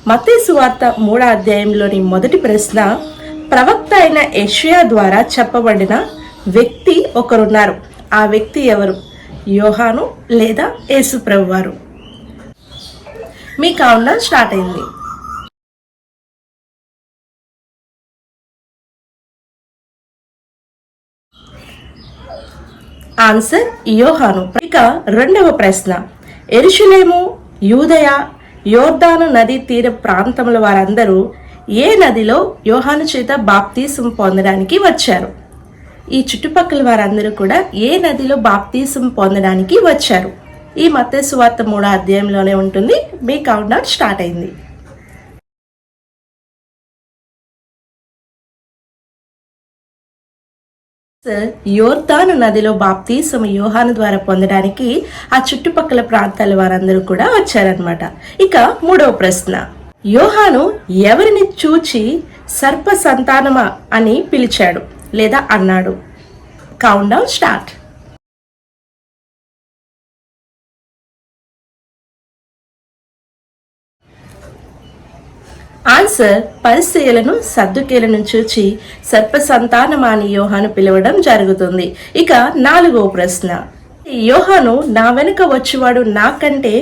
మత్తయి సువార్త 3వ అధ్యాయంలోని మొదటి ప్రశ్న, ప్రవక్త అయిన యెషయా ద్వారా చెప్పబడిన వ్యక్తి ఒకరున్నారు. ఆ వ్యక్తి ఎవరు? యోహాను లేదా యేసు ప్రభువారు? మీ కౌంట్డౌన్ స్టార్ట్ అయింది. ఆన్సర్ యోహాను. ఇక రెండవ ప్రశ్న, యెరూషలేము, యూదయ, యోర్దాను నది తీర ప్రాంతముల వారందరూ ఏ నదిలో యోహాను చేత బాప్తీసం పొందడానికి వచ్చారు? ఈ చుట్టుపక్కల వారందరూ కూడా ఏ నదిలో బాప్తీసం పొందడానికి వచ్చారు? ఈ మత్తయి సువార్త 3వ అధ్యాయంలోనే ఉంటుంది. మీ కౌంట్డౌన్ స్టార్ట్ అయింది. యోర్దాను నదిలో బాప్తీసం యోహాను ద్వారా పొందడానికి ఆ చుట్టుపక్కల ప్రాంతాల వారందరూ కూడా వచ్చారనమాట. ఇక మూడవ ప్రశ్న, యోహాను ఎవరిని చూచి సర్ప సంతానమా అని పిలిచాడు లేదా అన్నాడు? Countdown start. ఆన్సర్ పరిసయ్యులను సద్దుకేలను చూచి సర్ప సంతానమాని యోహాను పిలవడం జరుగుతుంది. ఇక నాలుగవ ప్రశ్న, యోహాను నా వెనుక వచ్చేవాడు నాకంటే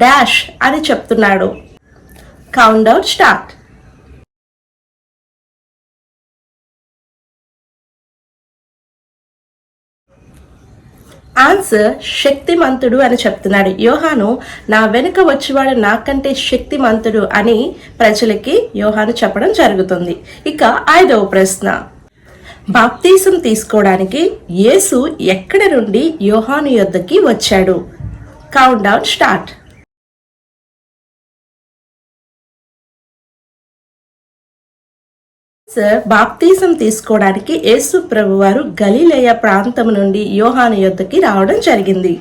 డాష్ అని చెప్తున్నాడు. Countdown start. ఆన్సర్ శక్తిమంతుడు అని చెప్తున్నాడు. యోహాను నా వెనుక వచ్చేవాడు నాకంటే శక్తిమంతుడు అని ప్రజలకి యోహాను చెప్పడం జరుగుతుంది. ఇక ఐదవ ప్రశ్న, బాప్తీసం తీసుకోవడానికి యేసు ఎక్కడి నుండి యోహాను యొద్దకి వచ్చాడు? Countdown start. బాప్తీసం తీసుకోవడానికి యేసు ప్రభువారు గలిలయ ప్రాంతం నుండి యోహాను యొద్దకి రావడం జరిగింది.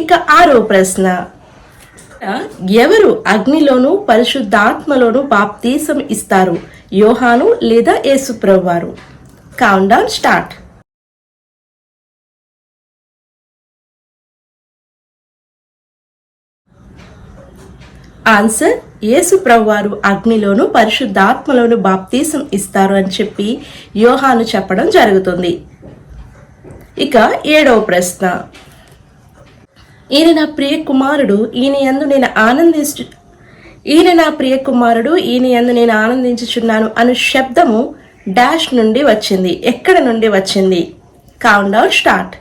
ఇక ఆరో ప్రశ్న, ఎవరు అగ్నిలోను పరిశుద్ధాత్మలోను బాప్తీసం ఇస్తారు? యోహాను లేదా యేసు ప్రభువారు? Countdown start. ఆన్సర్ యేసు ప్రభువారు అగ్నిలోను పరిశుద్ధాత్మలోను బాప్తీసం ఇస్తారు అని చెప్పి యోహాను చెప్పడం జరుగుతుంది. ఇక ఏడవ ప్రశ్న, ఈయన నా ప్రియ కుమారుడు ఈయన యందు నేను ఆనందించుచున్నాను అను శబ్దము డాష్ నుండి వచ్చింది. ఎక్కడ నుండి వచ్చింది? Countdown start.